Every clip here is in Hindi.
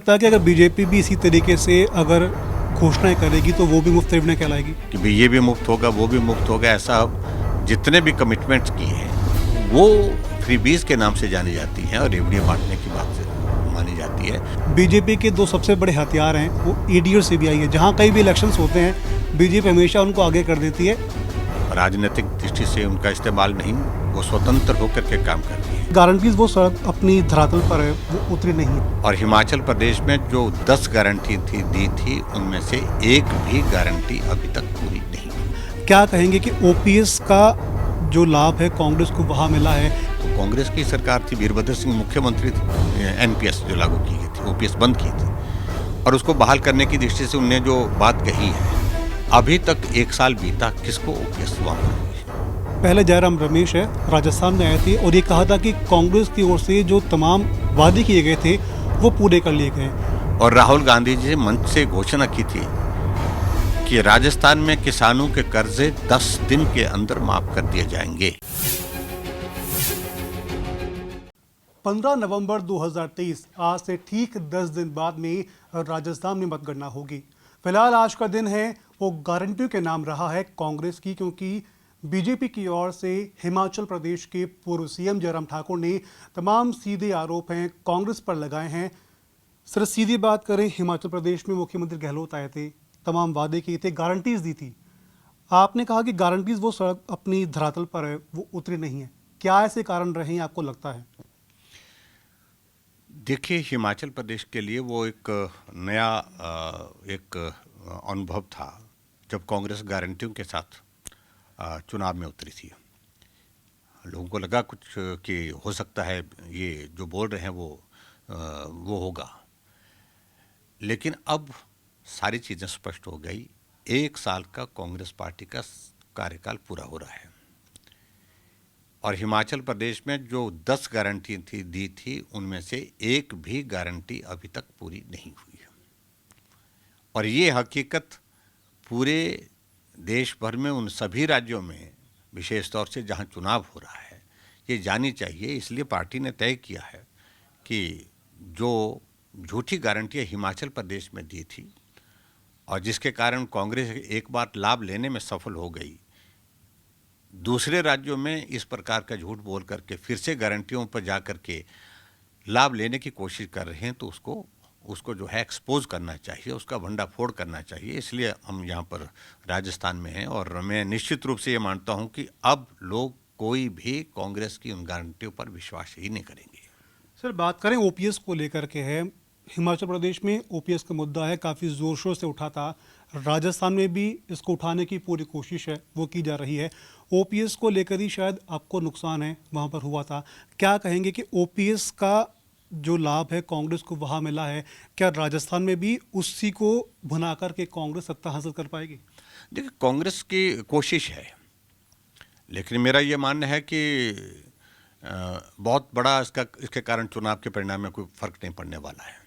लगता है कि अगर बीजेपी भी इसी तरीके से अगर घोषणाएं करेगी तो वो भी मुफ्त रेवड़ियां कहलाएगी। कि ये भी मुफ्त होगा, वो भी मुफ्त होगा, ऐसा जितने भी कमिटमेंट्स किए हैं वो फ्रीबीज के नाम से जानी जाती हैं और रेवड़ियां बांटने की बात से मानी जाती है। बीजेपी के दो सबसे बड़े हथियार हैं वो ईडी और सीबीआई है। जहां कहीं भी इलेक्शंस होते हैं बीजेपी हमेशा उनको आगे कर देती है। राजनीतिक दृष्टि से उनका इस्तेमाल नहीं, वो स्वतंत्र होकर के काम करती है। गारंटीज वो सड़क अपनी धरातल पर है, वो उतरी नहीं है। और हिमाचल प्रदेश में जो 10 गारंटी दी थी उनमें से एक भी गारंटी अभी तक पूरी नहीं हुई। क्या कहेंगे कि ओपीएस का जो लाभ है कांग्रेस को वहां मिला है? तो कांग्रेस की सरकार थी, वीरभद्र सिंह मुख्यमंत्री थे, एनपीएस जो लागू की गई थी, ओपीएस बंद की थी और उसको बहाल करने की दृष्टि से उनने जो बात कही है, अभी तक 1 साल बीता, किसको ओपीएस वापस हुई? पहले जयराम रमेश है राजस्थान में आए थे और ये कहा था कि कांग्रेस की ओर से जो तमाम वादे किए गए थे वो पूरे कर लिए गए। और राहुल गांधी जी ने मंच से घोषणा की थी कि राजस्थान में किसानों के कर्जे 10 दिन के अंदर माफ कर दिए जाएंगे। 15 नवंबर 2023 आज से ठीक 10 दिन बाद में राजस्थान में मतगणना होगी। फिलहाल आज का दिन है वो गारंटियों के नाम रहा है कांग्रेस की, क्योंकि बीजेपी की ओर से हिमाचल प्रदेश के पूर्व सीएम जयराम ठाकुर ने तमाम सीधे आरोप हैं कांग्रेस पर लगाए हैं। सर सीधी बात करें, हिमाचल प्रदेश में मुख्यमंत्री गहलोत आए थे, तमाम वादे किए थे, गारंटीज दी थी। आपने कहा कि गारंटीज वो सड़क अपनी धरातल पर है, वो उतरी नहीं है। क्या ऐसे कारण रहे हैं आपको लगता है? देखिए, हिमाचल प्रदेश के लिए वो एक नया एक अनुभव था जब कांग्रेस गारंटियों के साथ चुनाव में उतरी थी। लोगों को लगा कुछ कि हो सकता है ये जो बोल रहे हैं वो होगा, लेकिन अब सारी चीज़ें स्पष्ट हो गई। 1 साल का कांग्रेस पार्टी का कार्यकाल पूरा हो रहा है और हिमाचल प्रदेश में जो 10 गारंटी दी थी उनमें से एक भी गारंटी अभी तक पूरी नहीं हुई है। और ये हकीकत पूरे देश भर में उन सभी राज्यों में, विशेष तौर से जहां चुनाव हो रहा है, ये जानी चाहिए। इसलिए पार्टी ने तय किया है कि जो झूठी गारंटियां हिमाचल प्रदेश में दी थी और जिसके कारण कांग्रेस एक बार लाभ लेने में सफल हो गई, दूसरे राज्यों में इस प्रकार का झूठ बोल करके फिर से गारंटियों पर जा करके लाभ लेने की कोशिश कर रहे हैं, तो उसको जो है एक्सपोज करना चाहिए, उसका भंडाफोड़ करना चाहिए। इसलिए हम यहाँ पर राजस्थान में हैं और मैं निश्चित रूप से ये मानता हूँ कि अब लोग कोई भी कांग्रेस की उन गारंटियों पर विश्वास ही नहीं करेंगे। सर बात करें ओपीएस को लेकर के है, हिमाचल प्रदेश में ओपीएस का मुद्दा है, काफ़ी ज़ोर शोर से उठा था। राजस्थान में भी इसको उठाने की पूरी कोशिश है, वो की जा रही है। ओपीएस को लेकर ही शायद आपको नुकसान है वहाँ पर हुआ था। क्या कहेंगे कि ओपीएस का जो लाभ है कांग्रेस को वहाँ मिला है, क्या राजस्थान में भी उसी को भुना करके कांग्रेस सत्ता हासिल कर पाएगी? देखिए, कांग्रेस की कोशिश है, लेकिन मेरा ये मानना है कि बहुत बड़ा इसके कारण चुनाव के परिणाम में कोई फर्क नहीं पड़ने वाला है।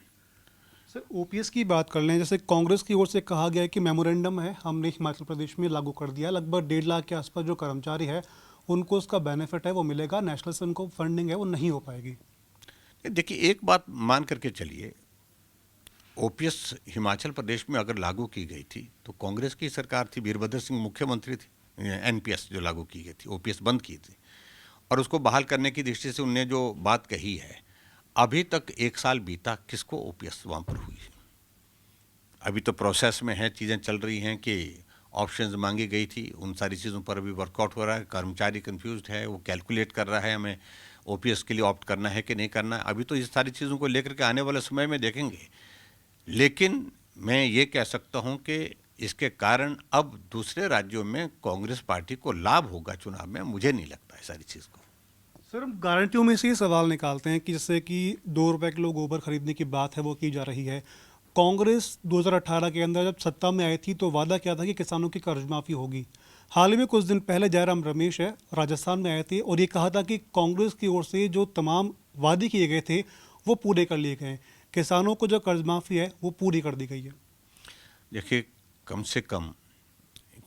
सर ओपीएस की बात कर लें, जैसे कांग्रेस की ओर से कहा गया है कि मेमोरेंडम है हमने हिमाचल प्रदेश में लागू कर दिया, लगभग 1.5 लाख के आसपास जो कर्मचारी है उनको उसका बेनिफिट है वो मिलेगा, नेशनल से उनको फंडिंग है वो नहीं हो पाएगी। देखिए, एक बात मान करके चलिए, ओपीएस हिमाचल प्रदेश में अगर लागू की गई थी तो कांग्रेस की सरकार थी, वीरभद्र सिंह मुख्यमंत्री थे, एनपीएस जो लागू की गई थी, ओपीएस बंद की थी और उसको बहाल करने की दृष्टि से उनने जो बात कही है, अभी तक 1 साल बीता, किसको ओपीएस वहाँ पर हुई? अभी तो प्रोसेस में है, चीज़ें चल रही हैं कि ऑप्शंस मांगी गई थी, उन सारी चीज़ों पर अभी वर्कआउट हो रहा है। कर्मचारी कंफ्यूज्ड है, वो कैलकुलेट कर रहा है हमें ओपीएस के लिए ऑप्ट करना है कि नहीं करना है। अभी तो इस सारी चीज़ों को लेकर के आने वाले समय में देखेंगे, लेकिन मैं ये कह सकता हूँ कि इसके कारण अब दूसरे राज्यों में कांग्रेस पार्टी को लाभ होगा चुनाव में, मुझे नहीं लगता है सारी चीज़ को। सर हम गारंटियों में से ये सवाल निकालते हैं कि जैसे कि 2 रुपए किलो गोबर खरीदने की बात है वो की जा रही है। कांग्रेस 2018 के अंदर जब सत्ता में आई थी तो वादा किया था कि किसानों की कर्ज माफ़ी होगी। हाल ही में कुछ दिन पहले जयराम रमेश है राजस्थान में आए थे और ये कहा था कि कांग्रेस की ओर से जो तमाम वादे किए गए थे वो पूरे कर लिए गए, किसानों को जो कर्ज माफ़ी है वो पूरी कर दी गई है। देखिए, कम से कम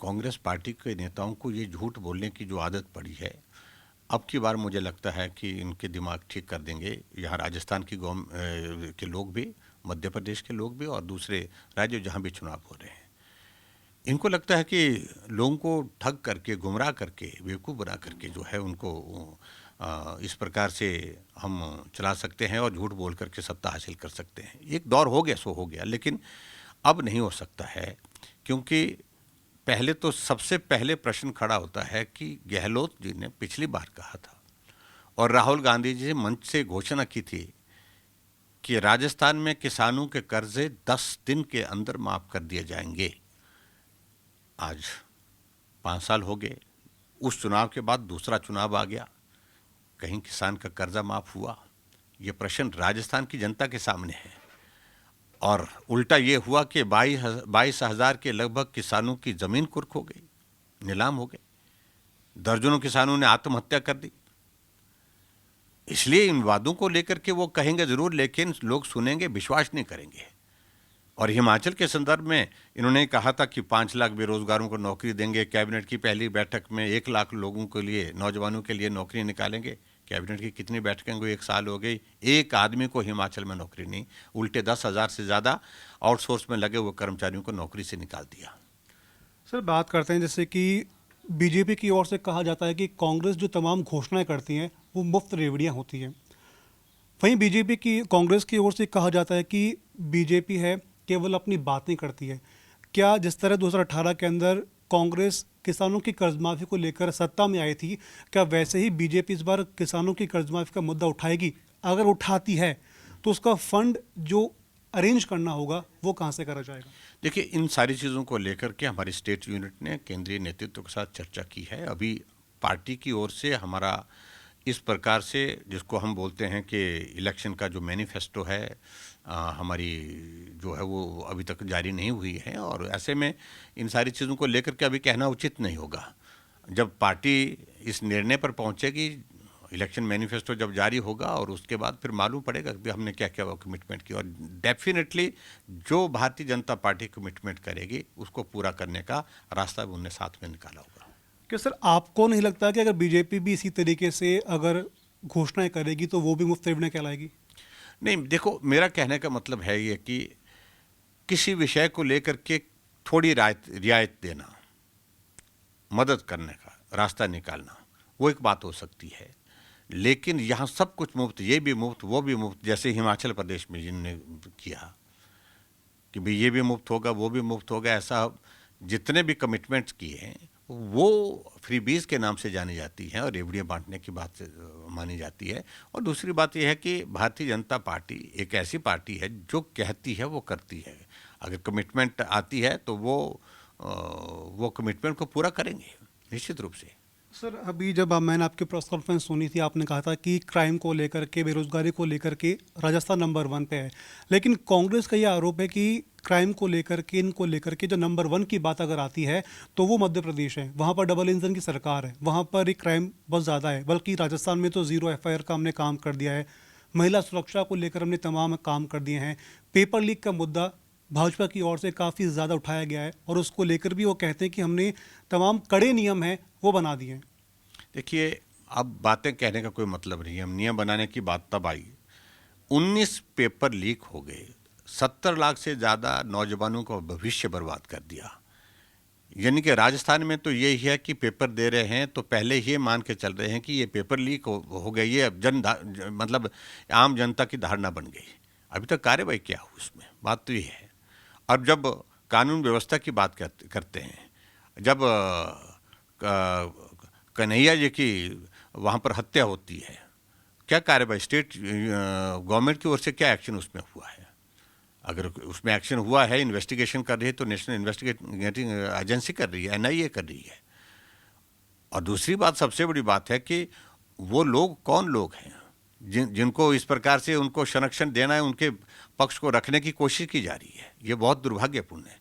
कांग्रेस पार्टी के नेताओं को ये झूठ बोलने की जो आदत पड़ी है, अब की बार मुझे लगता है कि इनके दिमाग ठीक कर देंगे यहाँ राजस्थान की के लोग भी, मध्य प्रदेश के लोग भी और दूसरे राज्यों जहाँ भी चुनाव हो रहे हैं। इनको लगता है कि लोगों को ठग करके, गुमराह करके, बेवकूफ़ बना करके जो है उनको इस प्रकार से हम चला सकते हैं और झूठ बोल करके सत्ता हासिल कर सकते हैं। एक दौर हो गया सो हो गया, लेकिन अब नहीं हो सकता है, क्योंकि पहले तो सबसे पहले प्रश्न खड़ा होता है कि गहलोत जी ने पिछली बार कहा था और राहुल गांधी जी ने मंच से घोषणा की थी कि राजस्थान में किसानों के कर्जे 10 दिन के अंदर माफ कर दिए जाएंगे। आज 5 साल हो गए, उस चुनाव के बाद दूसरा चुनाव आ गया, कहीं किसान का कर्जा माफ हुआ? ये प्रश्न राजस्थान की जनता के सामने है। और उल्टा ये हुआ कि 22,000 के लगभग किसानों की जमीन कुर्क हो गई, नीलाम हो गई, दर्जनों किसानों ने आत्महत्या कर दी। इसलिए इन वादों को लेकर के वो कहेंगे जरूर, लेकिन लोग सुनेंगे, विश्वास नहीं करेंगे। और हिमाचल के संदर्भ में इन्होंने कहा था कि 5 लाख बेरोजगारों को नौकरी देंगे। कैबिनेट की पहली बैठक में 1 लाख लोगों के लिए, नौजवानों के लिए नौकरी निकालेंगे। कैबिनेट की कितनी बैठकें हुई? 1 साल हो गई, एक आदमी को हिमाचल में नौकरी नहीं। उल्टे 10,000 से ज़्यादा आउटसोर्स में लगे हुए कर्मचारियों को नौकरी से निकाल दिया। सर, बात करते हैं जैसे कि बीजेपी की ओर से कहा जाता है कि कांग्रेस जो तमाम घोषणाएं करती हैं वो मुफ्त रेवड़ियां होती हैं। वहीं बीजेपी की कांग्रेस की ओर से कहा जाता है कि बीजेपी है केवल अपनी बातें करती है। क्या जिस तरह 2018 के अंदर कांग्रेस किसानों की कर्जमाफी को लेकर सत्ता में आई थी, क्या वैसे ही बीजेपी इस बार किसानों की कर्जमाफी का मुद्दा उठाएगी? अगर उठाती है तो उसका फंड जो अरेंज करना होगा वो कहाँ से करा जाएगा? देखिए, इन सारी चीज़ों को लेकर के हमारी स्टेट यूनिट ने केंद्रीय नेतृत्व के साथ चर्चा की है। अभी पार्टी की ओर से हमारा इस प्रकार से, जिसको हम बोलते हैं कि इलेक्शन का जो मैनिफेस्टो है, हमारी जो है वो अभी तक जारी नहीं हुई है। और ऐसे में इन सारी चीज़ों को लेकर के अभी कहना उचित नहीं होगा। जब पार्टी इस निर्णय पर पहुंचेगी, इलेक्शन मैनिफेस्टो जब जारी होगा, और उसके बाद फिर मालूम पड़ेगा कि हमने क्या क्या कमिटमेंट की। और डेफिनेटली जो भारतीय जनता पार्टी कमिटमेंट करेगी उसको पूरा करने का रास्ता भी उन्हें साथ में निकाला होगा। क्या सर, आपको नहीं लगता कि अगर बीजेपी भी इसी तरीके से अगर घोषणाएं करेगी तो वो भी मुफ्त रेवड़ियां कहलाएगी? नहीं, देखो, मेरा कहने का मतलब है ये कि किसी विषय को लेकर के थोड़ी रियायत देना, मदद करने का रास्ता निकालना, वो एक बात हो सकती है। लेकिन यहाँ सब कुछ मुफ्त, ये भी मुफ्त, वो भी मुफ्त, जैसे हिमाचल प्रदेश में जिनने किया कि भाई ये भी मुफ्त होगा, वो भी मुफ्त होगा, ऐसा जितने भी कमिटमेंट्स किए हैं वो फ्रीबीज के नाम से जानी जाती हैं और रेवड़ियाँ बांटने की बात मानी जाती है। और दूसरी बात यह है कि भारतीय जनता पार्टी एक ऐसी पार्टी है जो कहती है वो करती है। अगर कमिटमेंट आती है तो वो कमिटमेंट को पूरा करेंगे निश्चित रूप से। सर, अभी जब मैंने आपकी प्रेस कॉन्फ्रेंस सुनी थी, आपने कहा था कि क्राइम को लेकर के, बेरोजगारी को लेकर के राजस्थान नंबर 1 पे है। लेकिन कांग्रेस का ये आरोप है कि क्राइम को लेकर के, इनको लेकर के जो नंबर 1 की बात अगर आती है तो वो मध्य प्रदेश है। वहाँ पर डबल इंजन की सरकार है, वहाँ पर एक क्राइम बहुत ज़्यादा है। बल्कि राजस्थान में तो 0 FIR का हमने काम कर दिया है। महिला सुरक्षा को लेकर हमने तमाम काम कर दिए हैं। पेपर लीक का मुद्दा भाजपा की ओर से काफ़ी ज़्यादा उठाया गया है और उसको लेकर भी वो कहते हैं कि हमने तमाम कड़े नियम हैं वो बना दिए हैं। देखिए, अब बातें कहने का कोई मतलब नहीं है। हम नियम बनाने की बात तब आई, 19 पेपर लीक हो गए, 70 लाख से ज़्यादा नौजवानों का भविष्य बर्बाद कर दिया। यानी कि राजस्थान में तो यही है कि पेपर दे रहे हैं तो पहले ही मान के चल रहे हैं कि ये पेपर लीक हो गई, ये अब मतलब आम जनता की धारणा बन गई। अभी तक कार्रवाई क्या हुई उसमें, बात तो ये है। अब जब कानून व्यवस्था की बात करते हैं, जब कन्हैया जी की वहाँ पर हत्या होती है, क्या कार्रवाई स्टेट गवर्नमेंट की ओर से क्या एक्शन उसमें हुआ है? अगर उसमें एक्शन हुआ है, इन्वेस्टिगेशन कर रही है तो नेशनल इन्वेस्टिगेटिंग एजेंसी कर रही है, NIA कर रही है। और दूसरी बात, सबसे बड़ी बात है कि वो लोग कौन लोग हैं जिनको इस प्रकार से उनको संरक्षण देना है, उनके पक्ष को रखने की कोशिश की जा रही है। ये बहुत दुर्भाग्यपूर्ण है।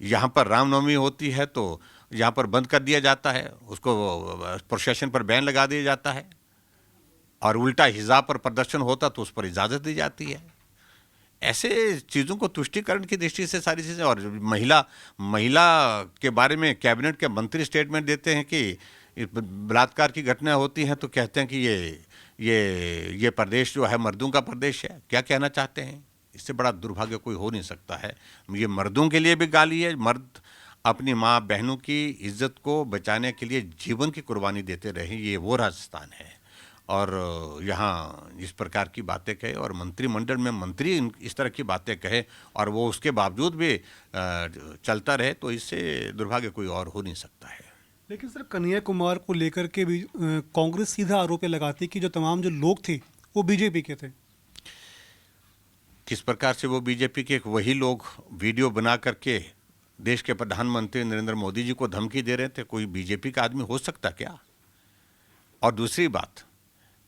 यहाँ पर रामनवमी होती है तो यहाँ पर बंद कर दिया जाता है, उसको प्रोसेशन पर बैन लगा दिया जाता है, और उल्टा हिजाब पर प्रदर्शन होता तो उस पर इजाज़त दी जाती है। ऐसे चीज़ों को तुष्टिकरण की दृष्टि से सारी चीज़ें। और महिला के बारे में कैबिनेट के मंत्री स्टेटमेंट देते हैं कि बलात्कार की घटना होती हैं तो कहते हैं कि ये प्रदेश जो है मर्दों का प्रदेश है। क्या कहना चाहते हैं? इससे बड़ा दुर्भाग्य कोई हो नहीं सकता है। ये मर्दों के लिए भी गाली है। मर्द अपनी माँ बहनों की इज्जत को बचाने के लिए जीवन की कुर्बानी देते रहे, ये वो राजस्थान है। और यहाँ इस प्रकार की बातें कहे और मंत्रिमंडल में मंत्री इस तरह की बातें कहे और वो उसके बावजूद भी चलता रहे, तो इससे दुर्भाग्य कोई और हो नहीं सकता है। लेकिन सर, कन्हैया कुमार को लेकर के भी कांग्रेस सीधा आरोप लगाती कि जो तमाम जो लोग थे वो बीजेपी के थे। किस प्रकार से वो बीजेपी के वही लोग वीडियो बना करके देश के प्रधानमंत्री नरेंद्र मोदी जी को धमकी दे रहे थे? कोई बीजेपी का आदमी हो सकता क्या? और दूसरी बात,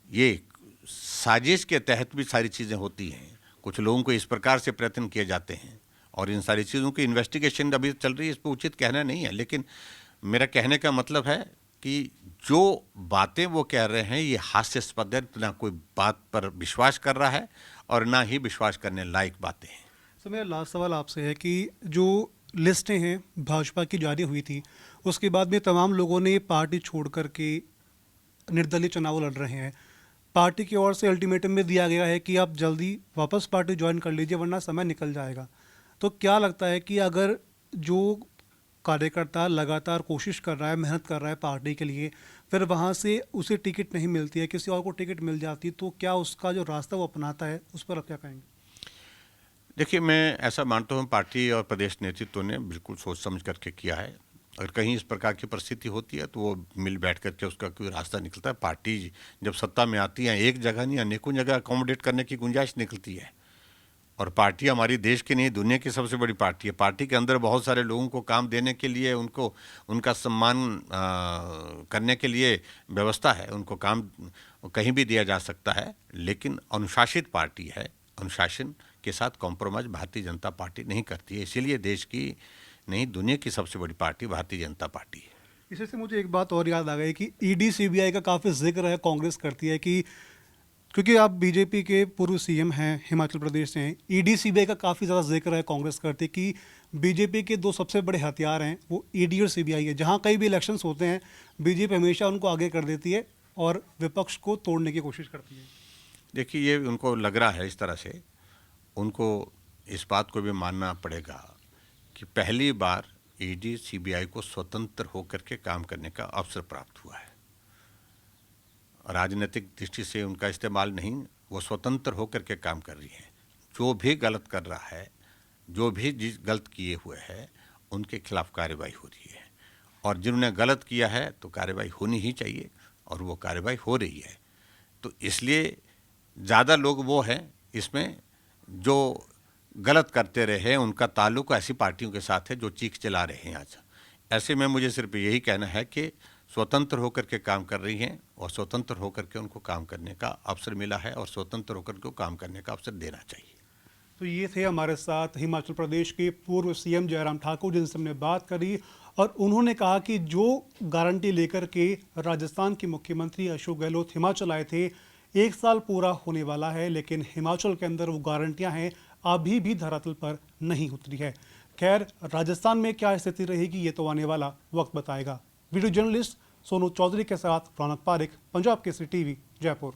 ये साजिश के तहत भी सारी चीज़ें होती हैं। कुछ लोगों को इस प्रकार से प्रयत्न किए जाते हैं और इन सारी चीज़ों की इन्वेस्टिगेशन अभी चल रही है, इस पर उचित कहना नहीं है। लेकिन मेरा कहने का मतलब है कि जो बातें वो कह रहे हैं ये हास्यास्पद है, ना कोई बात पर विश्वास कर रहा है और ना ही विश्वास करने लायक बातें हैं। सर, मेरा लास्ट सवाल आपसे है कि जो लिस्टें हैं भाजपा की जारी हुई थी, उसके बाद में तमाम लोगों ने पार्टी छोड़ करके निर्दलीय चुनाव लड़ रहे हैं। पार्टी की ओर से अल्टीमेटम भी दिया गया है कि आप जल्दी वापस पार्टी ज्वाइन कर लीजिए वरना समय निकल जाएगा। तो क्या लगता है कि अगर जो कार्यकर्ता लगातार कोशिश कर रहा है, मेहनत कर रहा है पार्टी के लिए, फिर वहाँ से उसे टिकट नहीं मिलती है, किसी और को टिकट मिल जाती, तो क्या उसका जो रास्ता वो अपनाता है, उस पर आप क्या कहेंगे? देखिए, मैं ऐसा मानता हूँ पार्टी और प्रदेश नेतृत्व ने बिल्कुल सोच समझ करके किया है। अगर कहीं इस प्रकार की परिस्थिति होती है तो वो मिल बैठ करके उसका कोई रास्ता निकलता है। पार्टी जब सत्ता में आती है, एक जगह नहीं अनेकों जगह अकोमोडेट करने की गुंजाइश निकलती है। और पार्टी हमारी देश की नहीं, दुनिया की सबसे बड़ी पार्टी है। पार्टी के अंदर बहुत सारे लोगों को काम देने के लिए, उनको उनका सम्मान करने के लिए व्यवस्था है। उनको काम कहीं भी दिया जा सकता है, लेकिन अनुशासित पार्टी है। अनुशासन के साथ कॉम्प्रोमाइज़ भारतीय जनता पार्टी नहीं करती है। इसीलिए देश की नहीं, दुनिया की सबसे बड़ी पार्टी भारतीय जनता पार्टी है। इसी से मुझे एक बात और याद आ गई कि ईडी सीबीआई का काफ़ी जिक्र है, कांग्रेस करती है कि क्योंकि आप बीजेपी के पूर्व सीएम हैं, हिमाचल प्रदेश से हैं, ईडी सीबीआई का काफ़ी ज़्यादा जिक्र है, कांग्रेस करती है कि बीजेपी के दो सबसे बड़े हथियार हैं वो ईडी और सीबीआई है। जहाँ कहीं भी इलेक्शंस होते हैं बीजेपी हमेशा उनको आगे कर देती है और विपक्ष को तोड़ने की कोशिश करती है। देखिए, ये उनको लग रहा है इस तरह से, उनको इस बात को भी मानना पड़ेगा कि पहली बार ईडी सीबीआई को स्वतंत्र होकर के काम करने का अवसर प्राप्त हुआ है। राजनीतिक दृष्टि से उनका इस्तेमाल नहीं, वो स्वतंत्र होकर के काम कर रही हैं। जो भी गलत कर रहा है, जो भी जिस गलत किए हुए हैं, उनके खिलाफ कार्रवाई हो रही है। और जिन्होंने गलत किया है तो कार्रवाई होनी ही चाहिए और वो कार्रवाई हो रही है। तो इसलिए ज़्यादा लोग वो हैं इसमें जो गलत करते रहे, उनका ताल्लुक ऐसी पार्टियों के साथ है जो चीख चला रहे हैं आज। ऐसे में मुझे सिर्फ यही कहना है कि स्वतंत्र होकर के काम कर रही हैं और स्वतंत्र होकर के उनको काम करने का अवसर मिला है और स्वतंत्र होकर के काम करने का अवसर देना चाहिए। तो ये थे हमारे साथ हिमाचल प्रदेश के पूर्व सीएम जयराम ठाकुर, जिनसे हमने बात करी और उन्होंने कहा कि जो गारंटी लेकर के राजस्थान के मुख्यमंत्री अशोक गहलोत हिमाचल आए थे, 1 साल पूरा होने वाला है, लेकिन हिमाचल के अंदर वो गारंटियां हैं अभी भी धरातल पर नहीं उतरी है। खैर, राजस्थान में क्या स्थिति रहेगी ये तो आने वाला वक्त बताएगा। वीडियो जर्नलिस्ट सोनू चौधरी के साथ रौनक पारिक, पंजाब केसरी टीवी, जयपुर।